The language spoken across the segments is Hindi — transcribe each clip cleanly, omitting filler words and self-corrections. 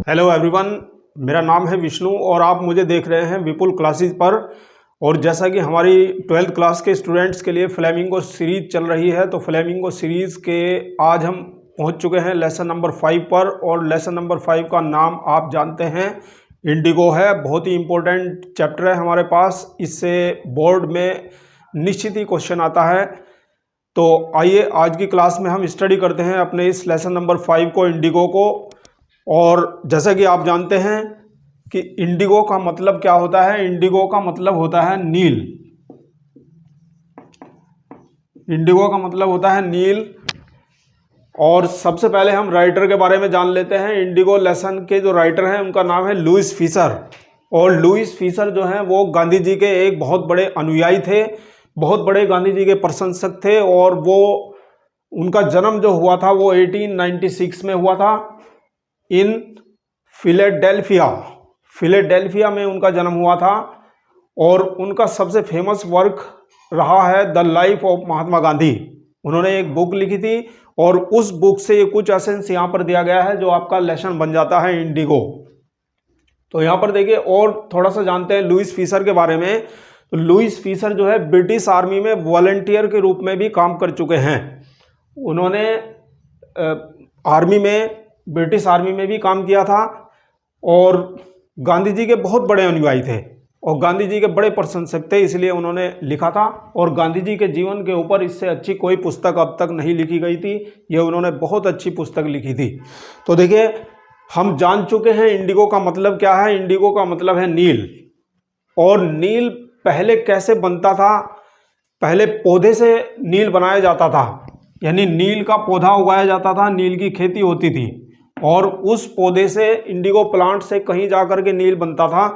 हेलो एवरीवन, मेरा नाम है विष्णु और आप मुझे देख रहे हैं विपुल क्लासेस पर। और जैसा कि हमारी 12th क्लास के स्टूडेंट्स के लिए फ्लेमिंगो सीरीज़ चल रही है, तो फ्लेमिंगो सीरीज़ के आज हम पहुंच चुके हैं लेसन नंबर 5 पर। और लेसन नंबर 5 का नाम आप जानते हैं, इंडिगो है। बहुत ही इम्पोर्टेंट चैप्टर है हमारे पास, इससे बोर्ड में निश्चित ही क्वेश्चन आता है। तो आइए आज की क्लास में हम स्टडी करते हैं अपने इस लेसन नंबर 5 को, इंडिगो को। और जैसा कि आप जानते हैं कि इंडिगो का मतलब क्या होता है। इंडिगो का मतलब होता है नील। इंडिगो का मतलब होता है नील। और सबसे पहले हम राइटर के बारे में जान लेते हैं। इंडिगो लेसन के जो राइटर हैं उनका नाम है लुईस फीसर। और लुईस फीसर जो हैं वो गांधी जी के एक बहुत बड़े अनुयायी थे, बहुत बड़े गांधी जी के प्रशंसक थे। और वो उनका जन्म जो हुआ था वो 1896 में हुआ था इन फिलेडेल्फिया में उनका जन्म हुआ था। और उनका सबसे फेमस वर्क रहा है the life of Mahatma Gandhi. उन्होंने एक बुक लिखी थी और उस बुक से ये कुछ एसेंस यहाँ पर दिया गया है जो आपका लेसन बन जाता है इंडिगो। तो यहाँ पर देखिए और थोड़ा सा जानते हैं लुईस फीसर के बारे में। तो लुईस फीसर जो है ब्रिटिश आर्मी में वॉलंटियर के रूप में भी काम कर चुके हैं। उन्होंने ब्रिटिश आर्मी में भी काम किया था और गांधी जी के बहुत बड़े अनुयायी थे और गांधी जी के बड़े प्रशंसक थे, इसलिए उन्होंने लिखा था। और गांधी जी के जीवन के ऊपर इससे अच्छी कोई पुस्तक अब तक नहीं लिखी गई थी। ये उन्होंने बहुत अच्छी पुस्तक लिखी थी। तो देखिए हम जान चुके हैं इंडिगो का मतलब क्या है। इंडिगो का मतलब है नील। और नील पहले कैसे बनता था? पहले पौधे से नील बनाया जाता था, यानी नील का पौधा उगाया जाता था, नील की खेती होती थी और उस पौधे से, इंडिगो प्लांट से कहीं जाकर के नील बनता था।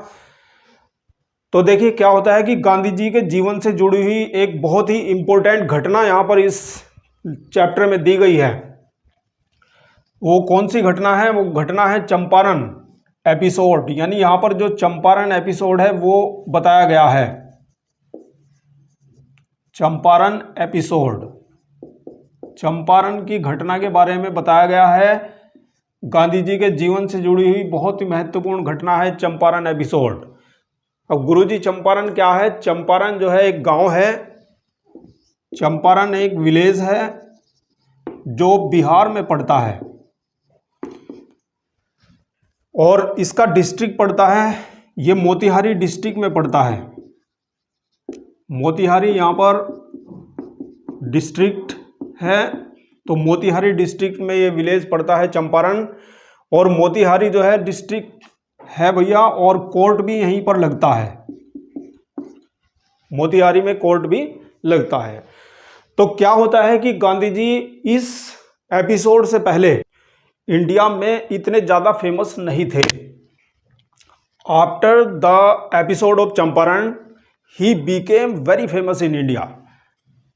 तो देखिए क्या होता है कि गांधी जी के जीवन से जुड़ी हुई एक बहुत ही इंपॉर्टेंट घटना यहाँ पर इस चैप्टर में दी गई है। वो कौन सी घटना है? वो घटना है चंपारण एपिसोड। यानी यहाँ पर जो चंपारण एपिसोड है वो बताया गया है। चंपारण एपिसोड, चंपारण की घटना के बारे में बताया गया है। गांधी जी के जीवन से जुड़ी हुई बहुत ही महत्वपूर्ण घटना है चंपारण एपिसोड। अब गुरुजी चंपारण क्या है? चंपारण जो है एक गांव है। चंपारण एक विलेज है जो बिहार में पड़ता है और इसका डिस्ट्रिक्ट पड़ता है, ये मोतिहारी डिस्ट्रिक्ट में पड़ता है। मोतिहारी यहाँ पर डिस्ट्रिक्ट है, तो मोतिहारी डिस्ट्रिक्ट में ये विलेज पड़ता है चंपारण। और मोतिहारी जो है डिस्ट्रिक्ट है भैया, और कोर्ट भी यहीं पर लगता है। मोतिहारी में कोर्ट भी लगता है। तो क्या होता है कि गांधी जी इस एपिसोड से पहले इंडिया में इतने ज़्यादा फेमस नहीं थे। After the episode of Champaran he became very famous in India.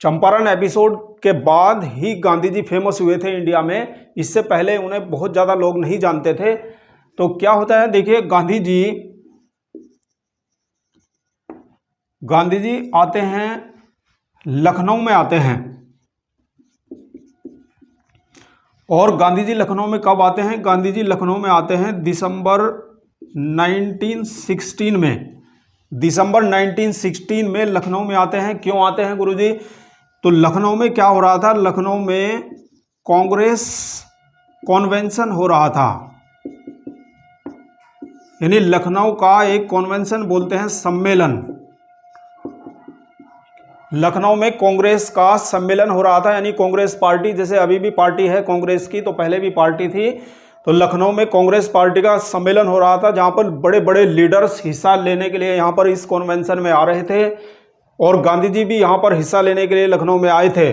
Champaran episode के बाद ही गांधी जी फेमस हुए थे इंडिया में। इससे पहले उन्हें बहुत ज़्यादा लोग नहीं जानते थे। तो क्या होता है, देखिए गांधी जी आते हैं, लखनऊ में आते हैं। और गांधी जी लखनऊ में कब आते हैं? गांधी जी लखनऊ में आते हैं दिसंबर 1916 में। दिसंबर 1916 में लखनऊ में आते हैं। क्यों आते हैं गुरुजी? तो लखनऊ में क्या हो रहा था? लखनऊ में कांग्रेस कॉन्वेंशन हो रहा था। यानी लखनऊ का एक कॉन्वेंशन बोलते हैं सम्मेलन। लखनऊ में कांग्रेस का सम्मेलन हो रहा था, यानी कांग्रेस पार्टी, जैसे अभी भी पार्टी है कांग्रेस की, तो पहले भी पार्टी थी। तो लखनऊ में कांग्रेस पार्टी का सम्मेलन हो रहा था जहां पर बड़े बड़े लीडर्स हिस्सा लेने के लिए यहां पर इस कॉन्वेंशन में आ रहे थे। और गांधी जी भी यहां पर हिस्सा लेने के लिए लखनऊ में आए थे।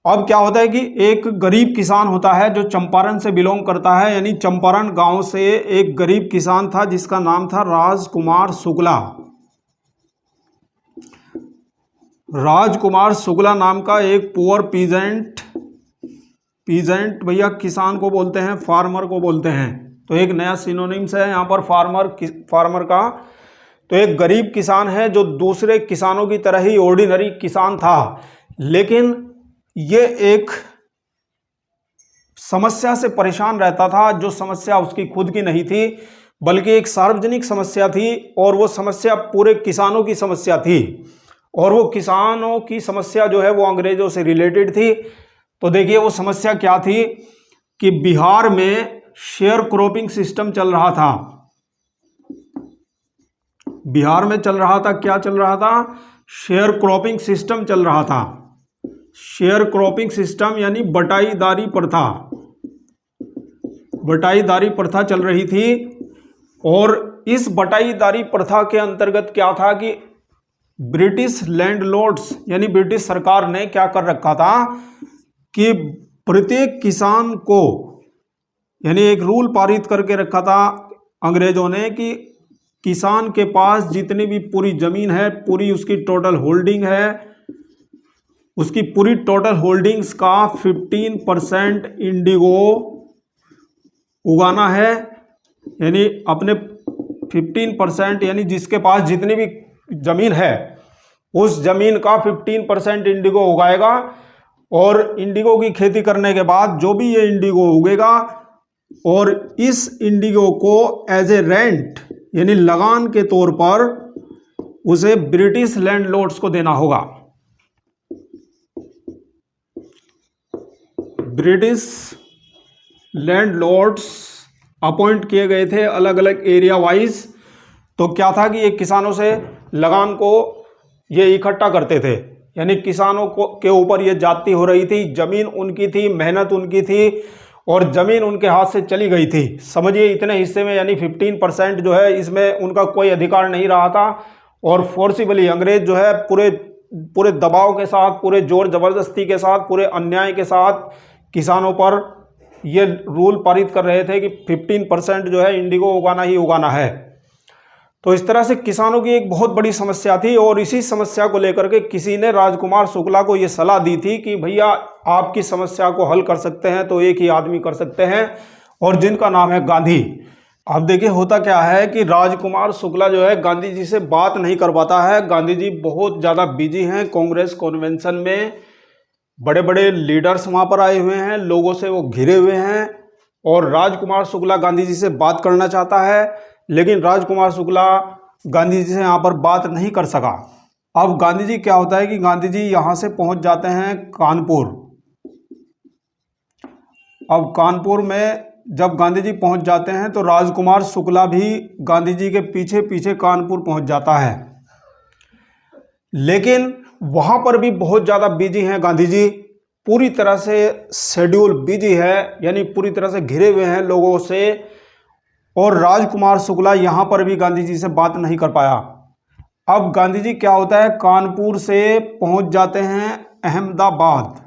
अब क्या होता है कि एक गरीब किसान होता है जो चंपारण से बिलोंग करता है, यानी चंपारण गांव से एक गरीब किसान था जिसका नाम था राजकुमार शुक्ला। राजकुमार शुक्ला नाम का एक पुअर पीजेंट भैया किसान को बोलते हैं, फार्मर को बोलते हैं। तो एक नया सिनोनिम्स है यहाँ पर फार्मर का। तो एक गरीब किसान है जो दूसरे किसानों की तरह ही ऑर्डिनरी किसान था, लेकिन ये एक समस्या से परेशान रहता था, जो समस्या उसकी खुद की नहीं थी बल्कि एक सार्वजनिक समस्या थी, और वो समस्या पूरे किसानों की समस्या थी, और वो किसानों की समस्या जो है वो अंग्रेजों से रिलेटेड थी। तो देखिए वो समस्या क्या थी कि बिहार में शेयर क्रॉपिंग सिस्टम चल रहा था। बिहार में चल रहा था, क्या चल रहा था? शेयर क्रॉपिंग सिस्टम चल रहा था। शेयर क्रॉपिंग सिस्टम यानी बटाईदारी प्रथा, बटाईदारी प्रथा चल रही थी। और इस बटाईदारी प्रथा के अंतर्गत क्या था कि ब्रिटिश लैंडलॉर्ड्स यानी ब्रिटिश सरकार ने क्या कर रखा था कि प्रत्येक किसान को यानी एक रूल पारित करके रखा था अंग्रेजों ने कि किसान के पास जितनी भी पूरी जमीन है, पूरी उसकी टोटल होल्डिंग है, उसकी पूरी टोटल होल्डिंग्स का 15% इंडिगो उगाना है। यानी अपने 15% यानी जिसके पास जितनी भी जमीन है उस जमीन का 15% इंडिगो उगाएगा, और इंडिगो की खेती करने के बाद जो भी ये इंडिगो उगेगा और इस इंडिगो को एज ए रेंट यानी लगान के तौर पर उसे ब्रिटिश लैंडलॉर्ड्स को देना होगा। ब्रिटिश लैंडलॉर्ड्स अपॉइंट किए गए थे अलग अलग एरिया वाइज। तो क्या था कि ये किसानों से लगान को ये इकट्ठा करते थे, यानी किसानों को के ऊपर ये जाती हो रही थी, जमीन उनकी थी, मेहनत उनकी थी और जमीन उनके हाथ से चली गई थी। समझिए इतने हिस्से में यानी 15% जो है इसमें उनका कोई अधिकार नहीं रहा था, और फोर्सिबली अंग्रेज जो है पूरे दबाव के साथ, पूरे जोर जबरदस्ती के साथ, पूरे अन्याय के साथ किसानों पर ये रूल पारित कर रहे थे कि 15% जो है इंडिगो उगाना ही उगाना है। तो इस तरह से किसानों की एक बहुत बड़ी समस्या थी, और इसी समस्या को लेकर के किसी ने राजकुमार शुक्ला को ये सलाह दी थी कि भैया आपकी समस्या को हल कर सकते हैं तो एक ही आदमी कर सकते हैं, और जिनका नाम है गांधी। अब देखिए होता क्या है कि राजकुमार शुक्ला जो है गांधी जी से बात नहीं कर पाता है। गांधी जी बहुत ज़्यादा बिजी हैं, कांग्रेस कन्वेंशन में बड़े बड़े लीडर्स वहाँ पर आए हुए हैं, लोगों से वो घिरे हुए हैं, और राजकुमार शुक्ला गांधी जी से बात करना चाहता है, लेकिन राजकुमार शुक्ला गांधी जी से यहाँ पर बात नहीं कर सका। अब गांधी जी क्या होता है कि गांधी जी यहाँ से पहुँच जाते हैं कानपुर। अब कानपुर में जब गांधी जी पहुँच जाते हैं तो राजकुमार शुक्ला भी गांधी जी के पीछे पीछे कानपुर पहुँच जाता है, लेकिन वहाँ पर भी बहुत ज़्यादा बिजी हैं गांधी जी, पूरी तरह से शेड्यूल बिजी है, यानी पूरी तरह से घिरे हुए हैं लोगों से, और राजकुमार शुक्ला यहाँ पर भी गांधी जी से बात नहीं कर पाया। अब गांधी जी क्या होता है, कानपुर से पहुँच जाते हैं अहमदाबाद।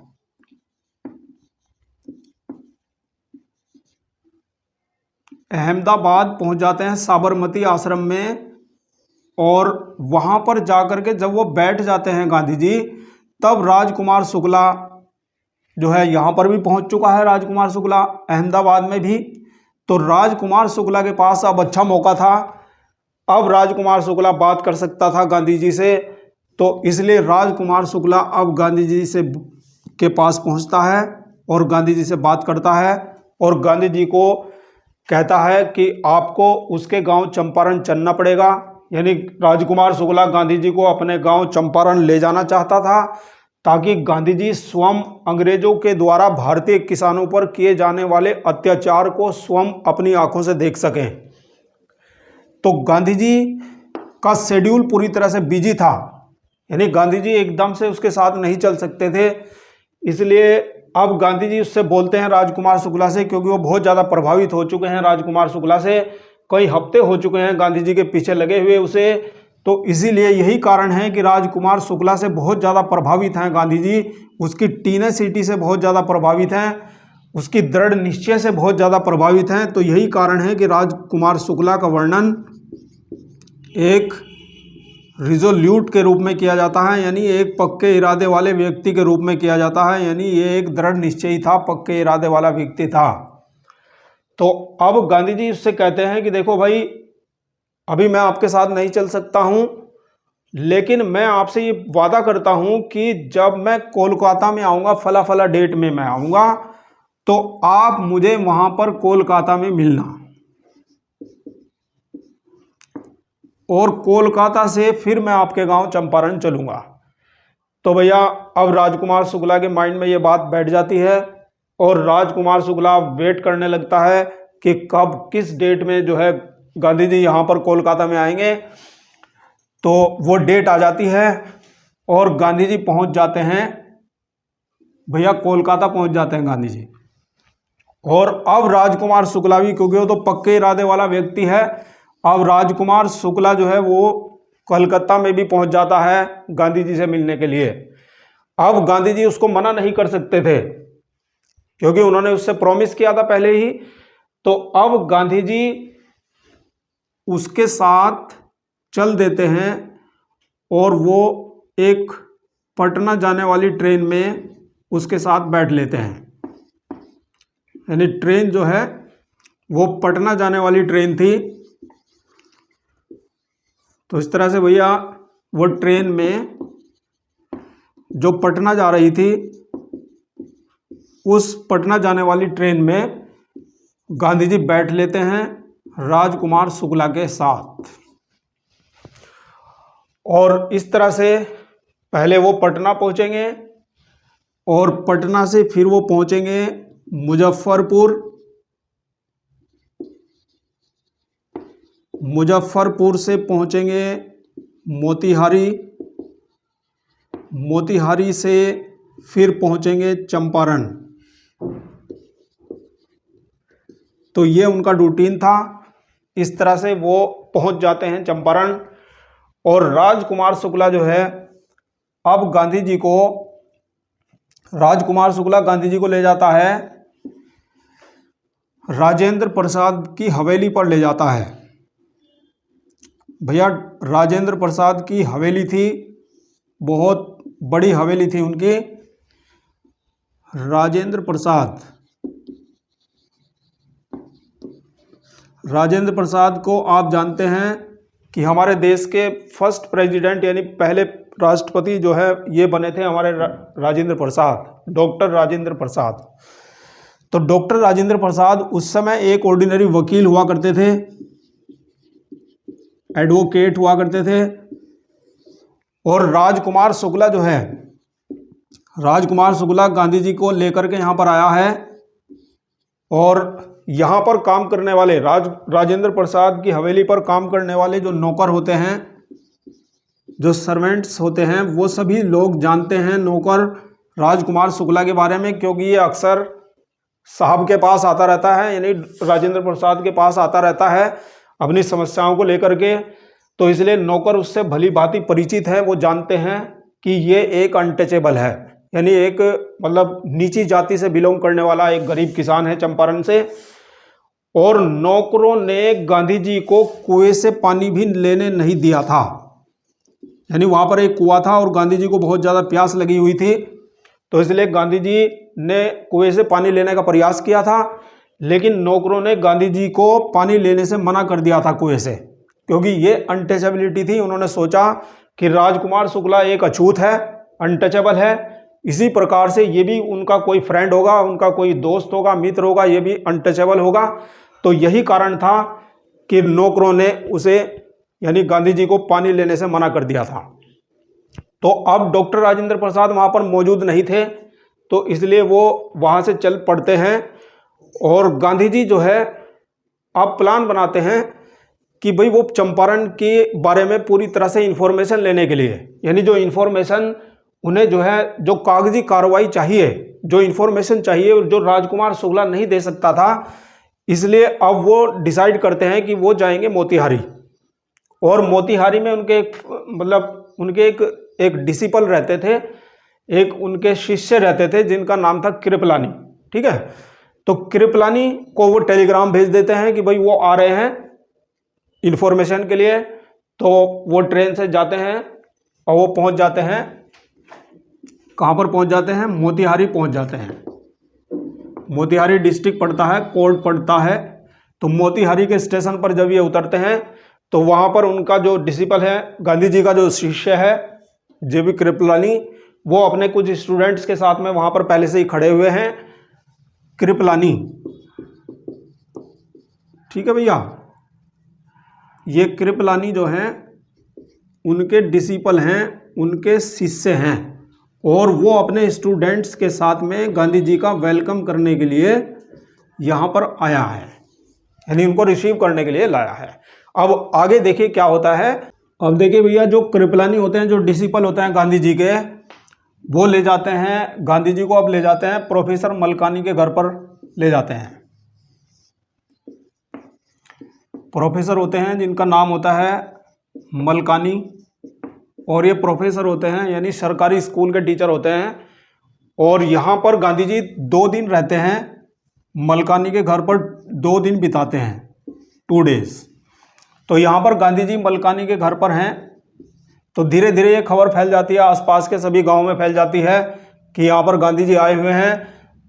अहमदाबाद पहुँच जाते हैं साबरमती आश्रम में, और वहाँ पर जाकर के जब वो बैठ जाते हैं गांधी जी, तब राजकुमार शुक्ला जो है यहाँ पर भी पहुँच चुका है, राजकुमार शुक्ला अहमदाबाद में भी। तो राजकुमार शुक्ला के पास अब अच्छा मौका था, अब राजकुमार शुक्ला बात कर सकता था गांधी जी से, तो इसलिए राजकुमार शुक्ला अब गांधी जी से के पास पहुँचता है और गांधी जी से बात करता है, और गांधी जी को कहता है कि आपको उसके गांव चंपारण चलना पड़ेगा। यानी राजकुमार शुक्ला गांधी जी को अपने गांव चंपारण ले जाना चाहता था, ताकि गांधी जी स्वयं अंग्रेजों के द्वारा भारतीय किसानों पर किए जाने वाले अत्याचार को स्वयं अपनी आंखों से देख सकें। तो गांधी जी का शेड्यूल पूरी तरह से बिजी था, यानी गांधी जी एकदम से उसके साथ नहीं चल सकते थे, इसलिए अब गांधी जी उससे बोलते हैं राजकुमार शुक्ला से, क्योंकि वो बहुत ज़्यादा प्रभावित हो चुके हैं राजकुमार शुक्ला से, कई हफ्ते हो चुके हैं गांधी जी के पीछे लगे हुए उसे। तो इसीलिए यही कारण है कि राजकुमार शुक्ला से बहुत ज़्यादा प्रभावित हैं गांधी जी, उसकी टीनेसिटी से बहुत ज़्यादा प्रभावित हैं, उसकी दृढ़ निश्चय से बहुत ज़्यादा प्रभावित हैं। तो यही कारण है कि राजकुमार शुक्ला का वर्णन एक रिजोल्यूट के रूप में किया जाता है, यानी एक पक्के इरादे वाले व्यक्ति के रूप में किया जाता है, यानी ये एक दृढ़ निश्चयी था, पक्के इरादे वाला व्यक्ति था। तो अब गांधी जी उससे कहते हैं कि देखो भाई, अभी मैं आपके साथ नहीं चल सकता हूं, लेकिन मैं आपसे ये वादा करता हूं कि जब मैं कोलकाता में आऊँगा, फला फला डेट में मैं आऊँगा, तो आप मुझे वहां पर कोलकाता में मिलना, और कोलकाता से फिर मैं आपके गांव चंपारण चलूंगा। तो भैया अब राजकुमार शुक्ला के माइंड में ये बात बैठ जाती है और राजकुमार शुक्ला वेट करने लगता है कि कब किस डेट में जो है गांधी जी यहाँ पर कोलकाता में आएंगे। तो वो डेट आ जाती है और गांधी जी पहुँच जाते हैं भैया, कोलकाता पहुँच जाते हैं गांधी जी। और अब राजकुमार शुक्ला भी, क्योंकि वो तो पक्के इरादे वाला व्यक्ति है, अब राजकुमार शुक्ला जो है वो कलकत्ता में भी पहुंच जाता है गांधी जी से मिलने के लिए। अब गांधी जी उसको मना नहीं कर सकते थे क्योंकि उन्होंने उससे प्रॉमिस किया था पहले ही। तो अब गांधी जी उसके साथ चल देते हैं और वो एक पटना जाने वाली ट्रेन में उसके साथ बैठ लेते हैं। यानी ट्रेन जो है वो पटना जाने वाली ट्रेन थी। तो इस तरह से भैया वो ट्रेन में जो पटना जा रही थी, उस पटना जाने वाली ट्रेन में गांधी जी बैठ लेते हैं राजकुमार शुक्ला के साथ। और इस तरह से पहले वो पटना पहुंचेंगे और पटना से फिर वो पहुंचेंगे मुजफ्फरपुर, मुजफ्फरपुर से पहुंचेंगे मोतिहारी, मोतिहारी से फिर पहुंचेंगे चंपारण। तो ये उनका रूटीन था। इस तरह से वो पहुंच जाते हैं चंपारण। और राजकुमार शुक्ला जो है अब गांधी जी को, राजकुमार शुक्ला गांधी जी को ले जाता है राजेंद्र प्रसाद की हवेली पर ले जाता है। भैया राजेंद्र प्रसाद की हवेली थी, बहुत बड़ी हवेली थी उनकी। राजेंद्र प्रसाद को आप जानते हैं कि हमारे देश के फर्स्ट प्रेसिडेंट यानी पहले राष्ट्रपति जो है ये बने थे हमारे राजेंद्र प्रसाद, डॉक्टर राजेंद्र प्रसाद। तो डॉक्टर राजेंद्र प्रसाद उस समय एक ऑर्डिनरी वकील हुआ करते थे, एडवोकेट हुआ करते थे। और राजकुमार शुक्ला जो है, राजकुमार शुक्ला गांधी जी को लेकर के यहाँ पर आया है। और यहाँ पर काम करने वाले राजेंद्र प्रसाद की हवेली पर काम करने वाले जो नौकर होते हैं, जो सर्वेंट्स होते हैं, वो सभी लोग जानते हैं नौकर राजकुमार शुक्ला के बारे में, क्योंकि ये अक्सर साहब के पास आता रहता है, यानी राजेंद्र प्रसाद के पास आता रहता है अपनी समस्याओं को लेकर के। तो इसलिए नौकर उससे भली भांति परिचित हैं, वो जानते हैं कि ये एक अनटचेबल है, यानी एक मतलब नीची जाति से बिलोंग करने वाला एक गरीब किसान है चंपारण से। और नौकरों ने गांधी जी को कुएं से पानी भी लेने नहीं दिया था, यानी वहाँ पर एक कुआं था और गांधी जी को बहुत ज़्यादा प्यास लगी हुई थी। तो इसलिए गांधी जी ने कुएं से पानी लेने का प्रयास किया था, लेकिन नौकरों ने गांधी जी को पानी लेने से मना कर दिया था कुएं से, क्योंकि ये अनटचेबिलिटी थी। उन्होंने सोचा कि राजकुमार शुक्ला एक अछूत है, अनटचेबल है, इसी प्रकार से ये भी उनका कोई फ्रेंड होगा, उनका कोई दोस्त होगा, मित्र होगा, ये भी अनटचेबल होगा। तो यही कारण था कि नौकरों ने उसे यानी गांधी जी को पानी लेने से मना कर दिया था। तो अब डॉक्टर राजेंद्र प्रसाद वहाँ पर मौजूद नहीं थे, तो इसलिए वो वहाँ से चल पड़ते हैं। और गांधी जी जो है अब प्लान बनाते हैं कि भाई वो चंपारण के बारे में पूरी तरह से इन्फॉर्मेशन लेने के लिए, यानी जो इन्फॉर्मेशन उन्हें जो है, जो कागजी कार्रवाई चाहिए, जो इन्फॉर्मेशन चाहिए, जो राजकुमार शुक्ला नहीं दे सकता था, इसलिए अब वो डिसाइड करते हैं कि वो जाएंगे मोतिहारी। और मोतिहारी में उनके एक डिसिपल रहते थे, एक उनके शिष्य रहते थे जिनका नाम था कृपलानी। ठीक है, तो कृपलानी को वो टेलीग्राम भेज देते हैं कि भाई वो आ रहे हैं इन्फॉर्मेशन के लिए। तो वो ट्रेन से जाते हैं और वो पहुंच जाते हैं, कहाँ पर पहुंच जाते हैं? मोतिहारी पहुंच जाते हैं। मोतिहारी डिस्ट्रिक्ट पड़ता है, कोर्ट पड़ता है। तो मोतिहारी के स्टेशन पर जब ये उतरते हैं तो वहाँ पर उनका जो डिसिपल है, गांधी जी का जो शिष्य है जेबी कृपलानी, वो अपने कुछ स्टूडेंट्स के साथ में वहाँ पर पहले से ही खड़े हुए हैं। कृपलानी, ठीक है भैया। ये कृपलानी जो हैं उनके डिसिपल हैं, उनके शिष्य हैं, और वो अपने स्टूडेंट्स के साथ में गांधी जी का वेलकम करने के लिए यहाँ पर आया है, यानी उनको रिसीव करने के लिए लाया है। अब आगे देखिए क्या होता है। अब देखिए भैया, जो कृपलानी होते हैं, जो डिसिपल होते हैं गांधी जी के, वो ले जाते हैं गांधी जी को, अब ले जाते हैं प्रोफेसर मलकानी के घर पर ले जाते हैं। प्रोफेसर होते हैं जिनका नाम होता है मलकानी, और ये प्रोफेसर होते हैं यानी सरकारी स्कूल के टीचर होते हैं। और यहाँ पर गांधी जी 2 दिन रहते हैं, मलकानी के घर पर 2 दिन बिताते हैं, 2 डेज। तो यहाँ पर गांधी जी मलकानी के घर पर हैं, तो धीरे धीरे ये खबर फैल जाती है, आसपास के सभी गांव में फैल जाती है कि यहाँ पर गांधी जी आए हुए हैं।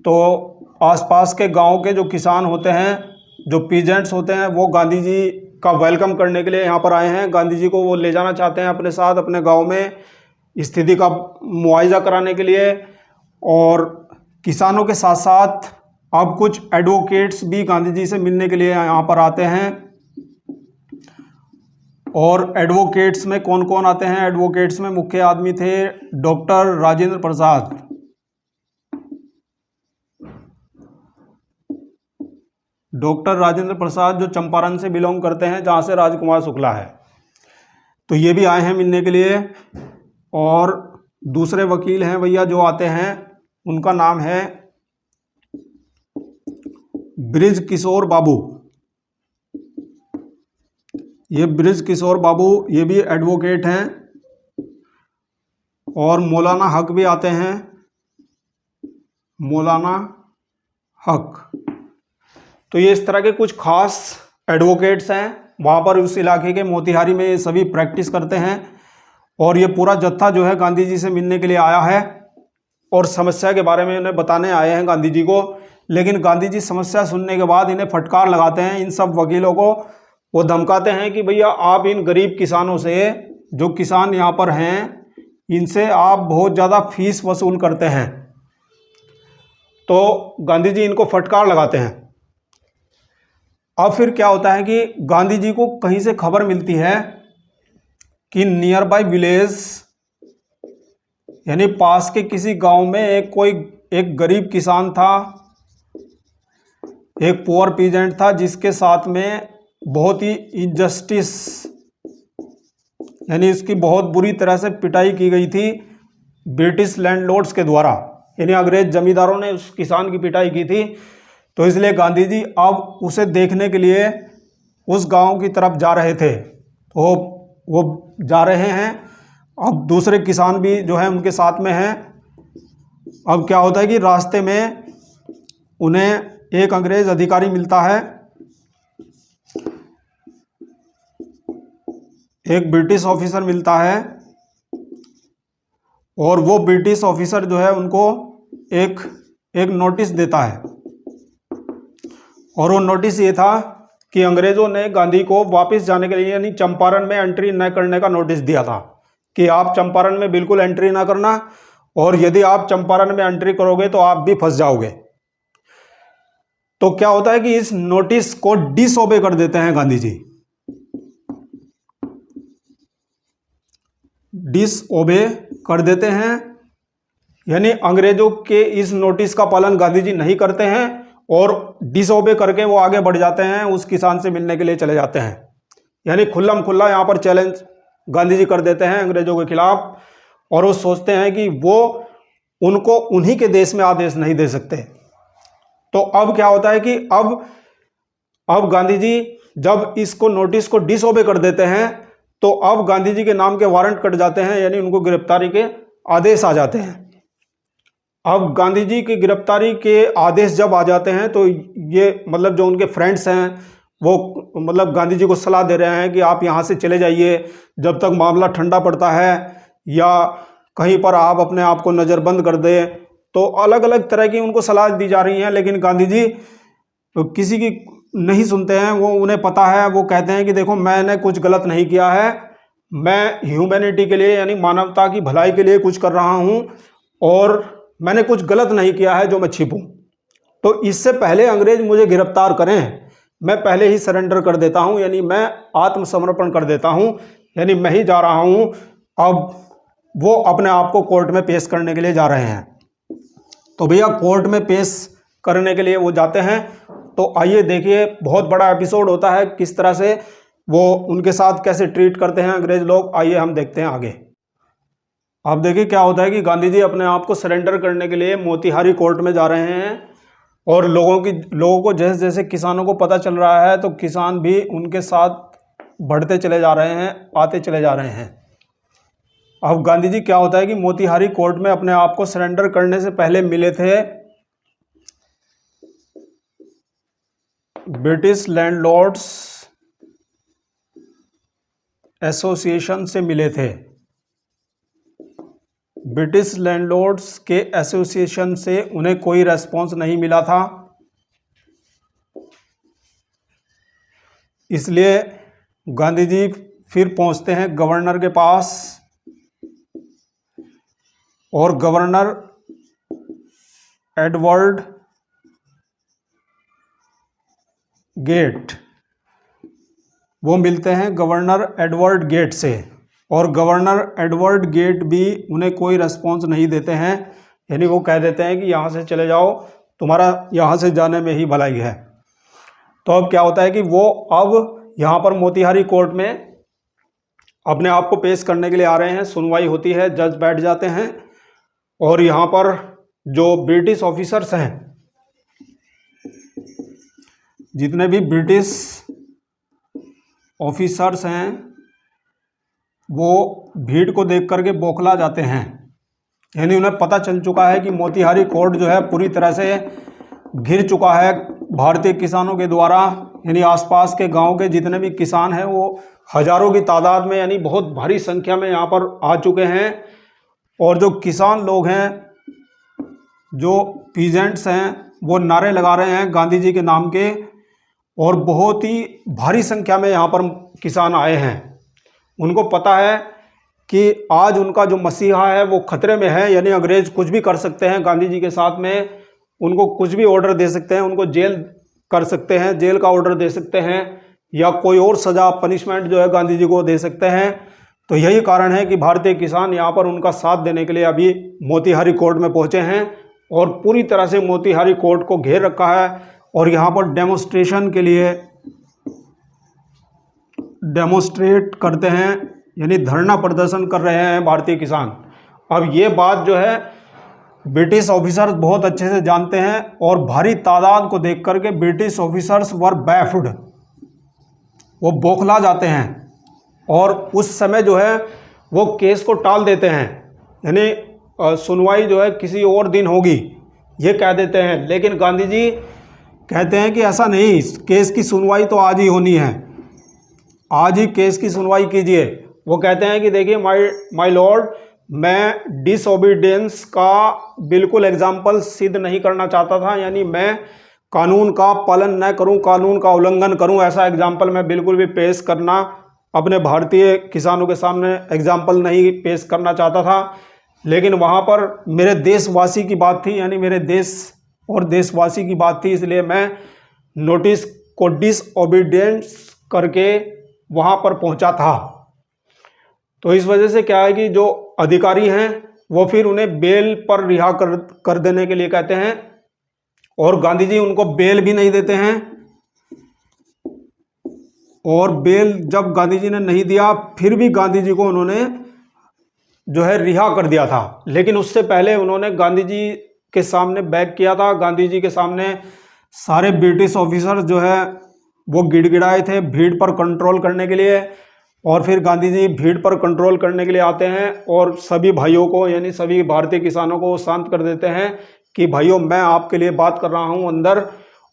तो आसपास के गांव के जो किसान होते हैं, जो पीजेंट्स होते हैं, वो गांधी जी का वेलकम करने के लिए यहाँ पर आए हैं। गांधी जी को वो ले जाना चाहते हैं अपने साथ, अपने गांव में स्थिति का मुआयजा कराने के लिए। और किसानों के साथ साथ अब कुछ एडवोकेट्स भी गांधी जी से मिलने के लिए यहाँ पर आते हैं। और एडवोकेट्स में कौन कौन आते हैं? एडवोकेट्स में मुख्य आदमी थे डॉक्टर राजेंद्र प्रसाद, डॉक्टर राजेंद्र प्रसाद जो चंपारण से बिलोंग करते हैं, जहाँ से राजकुमार शुक्ला है। तो ये भी आए हैं मिलने के लिए। और दूसरे वकील हैं भैया जो आते हैं, उनका नाम है ब्रिज किशोर बाबू। ये ब्रिज किशोर बाबू ये भी एडवोकेट हैं। और मौलाना हक भी आते हैं, मौलाना हक। तो ये इस तरह के कुछ खास एडवोकेट्स हैं वहाँ पर, उस इलाके के मोतिहारी में ये सभी प्रैक्टिस करते हैं। और ये पूरा जत्था जो है गांधी जी से मिलने के लिए आया है और समस्या के बारे में इन्हें बताने आए हैं गांधी जी को। लेकिन गांधी जी समस्या सुनने के बाद इन्हें फटकार लगाते हैं, इन सब वकीलों को। वो धमकाते हैं कि भैया आप इन गरीब किसानों से, जो किसान यहाँ पर हैं, इनसे आप बहुत ज़्यादा फीस वसूल करते हैं। तो गांधी जी इनको फटकार लगाते हैं। अब फिर क्या होता है कि गांधी जी को कहीं से खबर मिलती है कि नियर बाय विलेज, यानी पास के किसी गांव में एक गरीब किसान था, एक पुअर पीजेंट था, जिसके साथ में बहुत ही इनजस्टिस, यानी इसकी बहुत बुरी तरह से पिटाई की गई थी ब्रिटिश लैंडलॉर्ड्स के द्वारा, यानी अंग्रेज जमींदारों ने उस किसान की पिटाई की थी। तो इसलिए गांधी जी अब उसे देखने के लिए उस गांव की तरफ जा रहे थे। तो वो जा रहे हैं, अब दूसरे किसान भी जो है उनके साथ में हैं। अब क्या होता है कि रास्ते में उन्हें एक अंग्रेज अधिकारी मिलता है, एक ब्रिटिश ऑफिसर मिलता है। और वो ब्रिटिश ऑफिसर जो है उनको एक नोटिस देता है। और वो नोटिस ये था कि अंग्रेज़ों ने गांधी को वापस जाने के लिए, यानी चंपारण में एंट्री न करने का नोटिस दिया था कि आप चंपारण में बिल्कुल एंट्री ना करना, और यदि आप चंपारण में एंट्री करोगे तो आप भी फंस जाओगे। तो क्या होता है कि इस नोटिस को डिसओबे कर देते हैं गांधी जी, डिसओबे कर देते हैं, यानी अंग्रेजों के इस नोटिस का पालन गांधी जी नहीं करते हैं और डिसओबे करके वो आगे बढ़ जाते हैं, उस किसान से मिलने के लिए चले जाते हैं। यानी खुल्लम खुल्ला यहाँ पर चैलेंज गांधी जी कर देते हैं अंग्रेजों के खिलाफ। और वो सोचते हैं कि वो उनको उन्हीं के देश में आदेश नहीं दे सकते। तो अब क्या होता है कि अब गांधी जी जब इसको नोटिस को डिसओबे कर देते हैं, तो अब गांधी जी के नाम के वारंट कट जाते हैं, यानी उनको गिरफ्तारी के आदेश आ जाते हैं। अब गांधी जी की गिरफ्तारी के आदेश जब आ जाते हैं, तो ये मतलब जो उनके फ्रेंड्स हैं वो मतलब गांधी जी को सलाह दे रहे हैं कि आप यहाँ से चले जाइए जब तक मामला ठंडा पड़ता है, या कहीं पर आप अपने आप को नज़रबंद कर दें। तो अलग अलग तरह की उनको सलाह दी जा रही हैं, लेकिन गांधी जी तो किसी की नहीं सुनते हैं। वो उन्हें पता है, वो कहते हैं कि देखो मैंने कुछ गलत नहीं किया है, मैं ह्यूमैनिटी के लिए यानी मानवता की भलाई के लिए कुछ कर रहा हूँ, और मैंने कुछ गलत नहीं किया है जो मैं छिपूं। तो इससे पहले अंग्रेज मुझे गिरफ्तार करें, मैं पहले ही सरेंडर कर देता हूं, यानी मैं आत्मसमर्पण कर देता हूं, यानी मैं ही जा रहा हूं। अब वो अपने आप को कोर्ट में पेश करने के लिए जा रहे हैं। तो भैया कोर्ट में पेश करने के लिए वो जाते हैं। तो आइए देखिए, बहुत बड़ा एपिसोड होता है, किस तरह से वो उनके साथ कैसे ट्रीट करते हैं अंग्रेज लोग। आइए हम देखते हैं आगे। अब देखिए क्या होता है कि गांधी जी अपने आप को सरेंडर करने के लिए मोतिहारी कोर्ट में जा रहे हैं, और लोगों को जैसे जैसे किसानों को पता चल रहा है तो किसान भी उनके साथ बढ़ते चले जा रहे हैं, आते चले जा रहे हैं। अब गांधी जी क्या होता है कि मोतिहारी कोर्ट में अपने आप को सरेंडर करने से पहले मिले थे ब्रिटिश लैंडलॉर्ड्स एसोसिएशन से मिले थे। ब्रिटिश लैंडलॉर्ड्स के एसोसिएशन से उन्हें कोई रेस्पॉन्स नहीं मिला था, इसलिए गांधी जी फिर पहुंचते हैं गवर्नर के पास, और गवर्नर एडवर्ड गेट, वो मिलते हैं गवर्नर एडवर्ड गेट से, और गवर्नर एडवर्ड गेट भी उन्हें कोई रेस्पॉन्स नहीं देते हैं, यानी वो कह देते हैं कि यहाँ से चले जाओ, तुम्हारा यहाँ से जाने में ही भलाई है। तो अब क्या होता है कि वो अब यहाँ पर मोतिहारी कोर्ट में अपने आप को पेश करने के लिए आ रहे हैं। सुनवाई होती है, जज बैठ जाते हैं, और यहाँ पर जो ब्रिटिश ऑफिसर्स हैं, जितने भी ब्रिटिश ऑफिसर्स हैं, वो भीड़ को देख करके बौखला जाते हैं, यानी उन्हें पता चल चुका है कि मोतिहारी कोर्ट जो है पूरी तरह से घिर चुका है भारतीय किसानों के द्वारा। यानी आसपास के गांव के जितने भी किसान हैं वो हजारों की तादाद में, यानी बहुत भारी संख्या में यहाँ पर आ चुके हैं, और जो किसान लोग हैं, जो पीजेंट्स हैं, वो नारे लगा रहे हैं गांधी जी के नाम के, और बहुत ही भारी संख्या में यहाँ पर किसान आए हैं। उनको पता है कि आज उनका जो मसीहा है वो खतरे में है, यानी अंग्रेज कुछ भी कर सकते हैं गांधी जी के साथ में, उनको कुछ भी ऑर्डर दे सकते हैं, उनको जेल कर सकते हैं, जेल का ऑर्डर दे सकते हैं, या कोई और सज़ा पनिशमेंट जो है गांधी जी को दे सकते हैं। तो यही कारण है कि भारतीय किसान यहाँ पर उनका साथ देने के लिए अभी मोतिहारी कोर्ट में पहुँचे हैं, और पूरी तरह से मोतिहारी कोर्ट को घेर रखा है, और यहाँ पर डेमोस्ट्रेशन के लिए डेमोस्ट्रेट करते हैं, यानी धरना प्रदर्शन कर रहे हैं भारतीय किसान। अब ये बात जो है ब्रिटिश ऑफिसर्स बहुत अच्छे से जानते हैं, और भारी तादाद को देख करके ब्रिटिश ऑफिसर्स वर बैफ्ड, वो बौखला जाते हैं, और उस समय जो है वो केस को टाल देते हैं, यानी सुनवाई जो है किसी और दिन होगी, ये कह देते हैं। लेकिन गांधी जी कहते हैं कि ऐसा नहीं, केस की सुनवाई तो आज ही होनी है, आज ही केस की सुनवाई कीजिए। वो कहते हैं कि देखिए माय लॉर्ड, मैं डिसओबीडियंस का बिल्कुल एग्जाम्पल सिद्ध नहीं करना चाहता था, यानी मैं कानून का पालन न करूं, कानून का उल्लंघन करूं, ऐसा एग्जाम्पल मैं बिल्कुल भी पेश करना अपने भारतीय किसानों के सामने एग्जाम्पल नहीं पेश करना चाहता था। लेकिन वहाँ पर मेरे देशवासी की बात थी, यानी मेरे देश और देशवासी की बात थी, इसलिए मैं नोटिस को डिसओबीडियंस करके वहाँ पर पहुँचा था। तो इस वजह से क्या है कि जो अधिकारी हैं वो फिर उन्हें बेल पर रिहा कर देने के लिए कहते हैं, और गांधी जी उनको बेल भी नहीं देते हैं, और बेल जब गांधी जी ने नहीं दिया फिर भी गांधी जी को उन्होंने जो है रिहा कर दिया था। लेकिन उससे पहले उन्होंने गांधी जी के सामने बैक किया था, गांधी जी के सामने सारे ब्रिटिश ऑफिसर जो है वो गिड़गिड़ाए थे भीड़ पर कंट्रोल करने के लिए, और फिर गांधी जी भीड़ पर कंट्रोल करने के लिए आते हैं, और सभी भाइयों को, यानी सभी भारतीय किसानों को शांत कर देते हैं कि भाइयों मैं आपके लिए बात कर रहा हूं अंदर।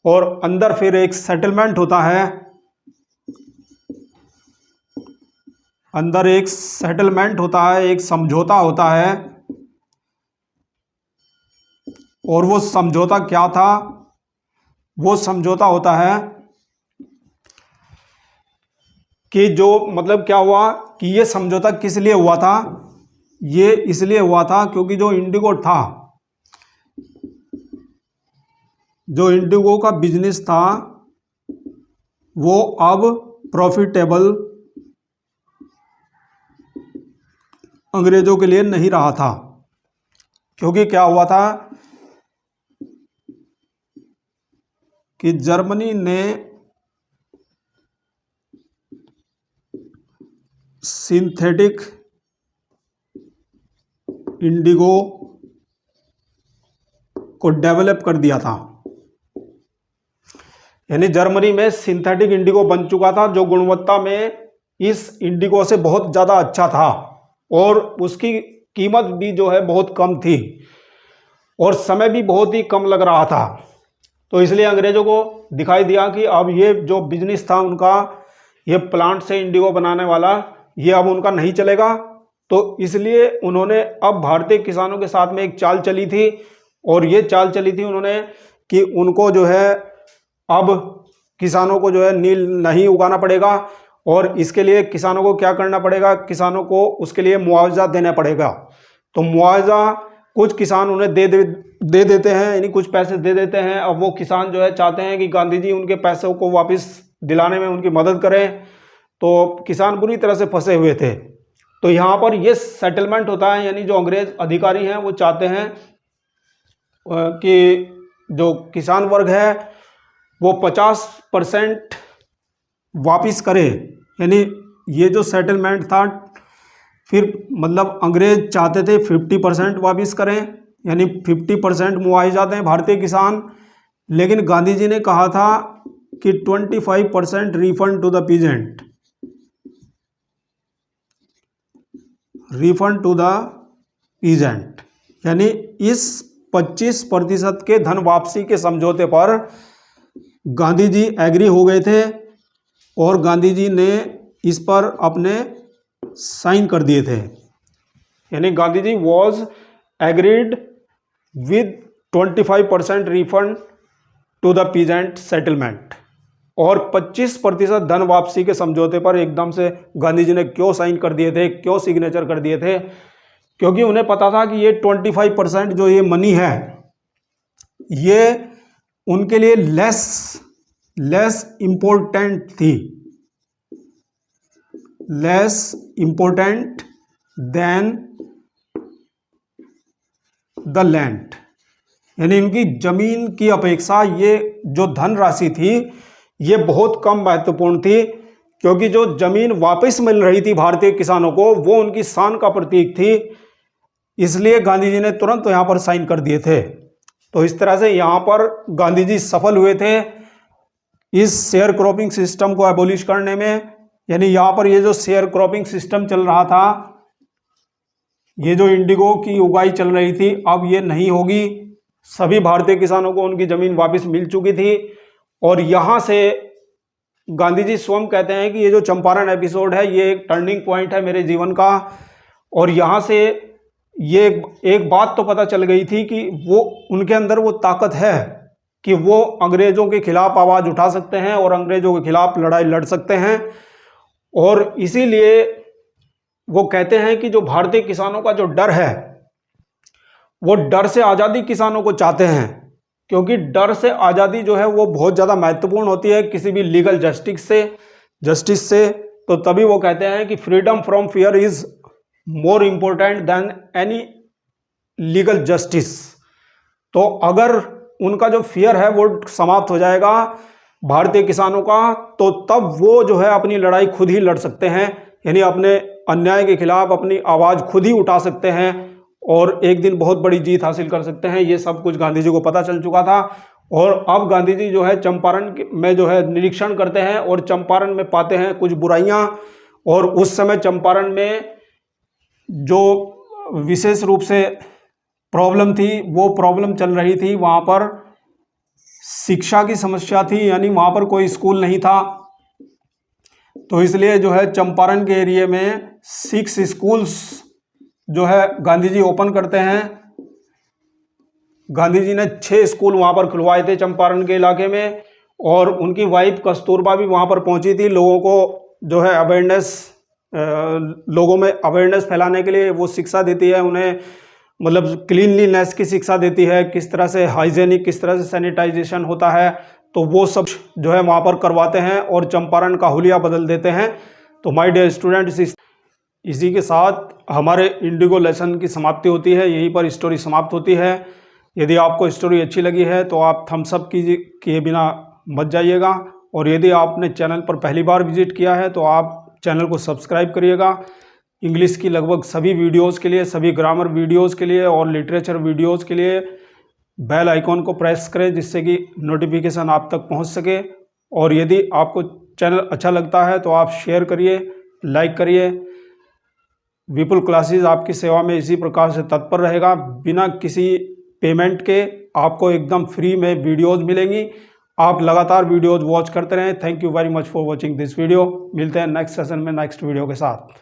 और अंदर फिर एक सेटलमेंट होता है, अंदर एक सेटलमेंट होता है, एक समझौता होता है, और वो समझौता क्या था? वो समझौता होता है कि जो मतलब क्या हुआ कि ये समझौता किस लिए हुआ था? ये इसलिए हुआ था क्योंकि जो इंडिगो था, जो इंडिगो का बिजनेस था वो अब प्रॉफिटेबल अंग्रेजों के लिए नहीं रहा था, क्योंकि क्या हुआ था कि जर्मनी ने सिंथेटिक इंडिगो को डेवलप कर दिया था। यानी जर्मनी में सिंथेटिक इंडिगो बन चुका था जो गुणवत्ता में इस इंडिगो से बहुत ज़्यादा अच्छा था और उसकी कीमत भी जो है बहुत कम थी और समय भी बहुत ही कम लग रहा था। तो इसलिए अंग्रेज़ों को दिखाई दिया कि अब ये जो बिजनेस था उनका, ये प्लांट से इंडिगो बनाने वाला, ये अब उनका नहीं चलेगा। तो इसलिए उन्होंने अब भारतीय किसानों के साथ में एक चाल चली थी और ये चाल चली थी उन्होंने कि उनको जो है अब किसानों को जो है नील नहीं उगाना पड़ेगा और इसके लिए किसानों को क्या करना पड़ेगा, किसानों को उसके लिए मुआवजा देना पड़ेगा। तो मुआवजा कुछ किसान उन्हें दे देते हैं, यानी कुछ पैसे दे देते हैं। अब वो किसान जो है चाहते हैं कि गांधी जी उनके पैसों को वापस दिलाने में उनकी मदद करें। तो किसान बुरी तरह से फंसे हुए थे। तो यहाँ पर ये सेटलमेंट होता है, यानी जो अंग्रेज अधिकारी हैं वो चाहते हैं कि जो किसान वर्ग है वो 50% वापिस करे। यानी ये जो सेटलमेंट था, फिर मतलब अंग्रेज चाहते थे 50% वापिस करें, यानी 50% मुआवजा दें भारतीय किसान। लेकिन गांधी जी ने कहा था कि 25% refund to the peasant, refund to the peasant, यानी इस 25% के धन वापसी के समझौते पर गांधी जी एग्री हो गए थे और गांधी जी ने इस पर अपने साइन कर दिए थे। यानी Gandhi ji was agreed with 25% refund to the peasant settlement, और 25% धन वापसी के समझौते पर एकदम से गांधी जी ने क्यों साइन कर दिए थे, क्यों सिग्नेचर कर दिए थे? क्योंकि उन्हें पता था कि ये 25% जो ये मनी है ये उनके लिए लेस इम्पोर्टेंट थी, less important then the land. यानी इनकी जमीन की अपेक्षा ये जो धनराशि थी ये बहुत कम महत्वपूर्ण थी, क्योंकि जो जमीन वापस मिल रही थी भारतीय किसानों को वो उनकी शान का प्रतीक थी। इसलिए गांधी जी ने तुरंत यहाँ पर साइन कर दिए थे। तो इस तरह से यहाँ पर गांधी जी सफल हुए थे इस शेयर क्रॉपिंग सिस्टम को एबोलिश करने में। यानी यहाँ पर ये जो शेयर क्रॉपिंग सिस्टम चल रहा था, ये जो इंडिगो की उगाई चल रही थी, अब ये नहीं होगी। सभी भारतीय किसानों को उनकी जमीन वापस मिल चुकी थी। और यहाँ से गांधी जी स्वयं कहते हैं कि ये जो चंपारण एपिसोड है ये एक टर्निंग पॉइंट है मेरे जीवन का। और यहाँ से ये एक बात तो पता चल गई थी कि वो उनके अंदर वो ताकत है कि वो अंग्रेजों के खिलाफ आवाज़ उठा सकते हैं और अंग्रेजों के खिलाफ लड़ाई लड़ सकते हैं। और इसीलिए वो कहते हैं कि जो भारतीय किसानों का जो डर है वो डर से आज़ादी किसानों को चाहते हैं, क्योंकि डर से आज़ादी जो है वो बहुत ज़्यादा महत्वपूर्ण होती है किसी भी लीगल जस्टिस से। तो तभी वो कहते हैं कि freedom from fear is more important then any legal justice. तो अगर उनका जो फियर है वो समाप्त हो जाएगा भारतीय किसानों का, तो तब वो जो है अपनी लड़ाई खुद ही लड़ सकते हैं, यानी अपने अन्याय के खिलाफ अपनी आवाज़ खुद ही उठा सकते हैं और एक दिन बहुत बड़ी जीत हासिल कर सकते हैं। ये सब कुछ गांधी जी को पता चल चुका था। और अब गांधी जी जो है चंपारण में जो है निरीक्षण करते हैं और चंपारण में पाते हैं कुछ बुराइयां। और उस समय चंपारण में जो विशेष रूप से प्रॉब्लम थी वो प्रॉब्लम चल रही थी, वहाँ पर शिक्षा की समस्या थी, यानी वहाँ पर कोई स्कूल नहीं था। तो इसलिए जो है चंपारण के एरिया में 6 स्कूल्स जो है गांधी जी ओपन करते हैं। गांधी जी ने 6 स्कूल वहाँ पर खुलवाए थे चंपारण के इलाके में, और उनकी वाइफ कस्तूरबा भी वहाँ पर पहुँची थी। लोगों को जो है अवेयरनेस, लोगों में अवेयरनेस फैलाने के लिए वो शिक्षा देती है उन्हें, मतलब क्लीनलीनेस की शिक्षा देती है, किस तरह से हाइजेनिक, किस तरह से सैनिटाइजेशन होता है, तो वो सब जो है वहाँ पर करवाते हैं और चंपारण का हुलिया बदल देते हैं। तो माय डियर स्टूडेंट्स, इसी के साथ हमारे इंडिगो लेसन की समाप्ति होती है, यहीं पर स्टोरी समाप्त होती है। यदि आपको स्टोरी अच्छी लगी है तो आप थम्स अप किए बिना मत जाइएगा, और यदि आपने चैनल पर पहली बार विजिट किया है तो आप चैनल को सब्सक्राइब करिएगा। इंग्लिश की लगभग सभी वीडियोस के लिए, सभी ग्रामर वीडियोस के लिए और लिटरेचर वीडियोस के लिए बेल आइकॉन को प्रेस करें, जिससे कि नोटिफिकेशन आप तक पहुंच सके। और यदि आपको चैनल अच्छा लगता है तो आप शेयर करिए, लाइक करिए। विपुल क्लासेस आपकी सेवा में इसी प्रकार से तत्पर रहेगा, बिना किसी पेमेंट के आपको एकदम फ्री में वीडियोज़ मिलेंगी। आप लगातार वीडियोज़ वॉच करते रहें। Thank you very much for watching this video. मिलते हैं नेक्स्ट सेशन में नेक्स्ट वीडियो के साथ।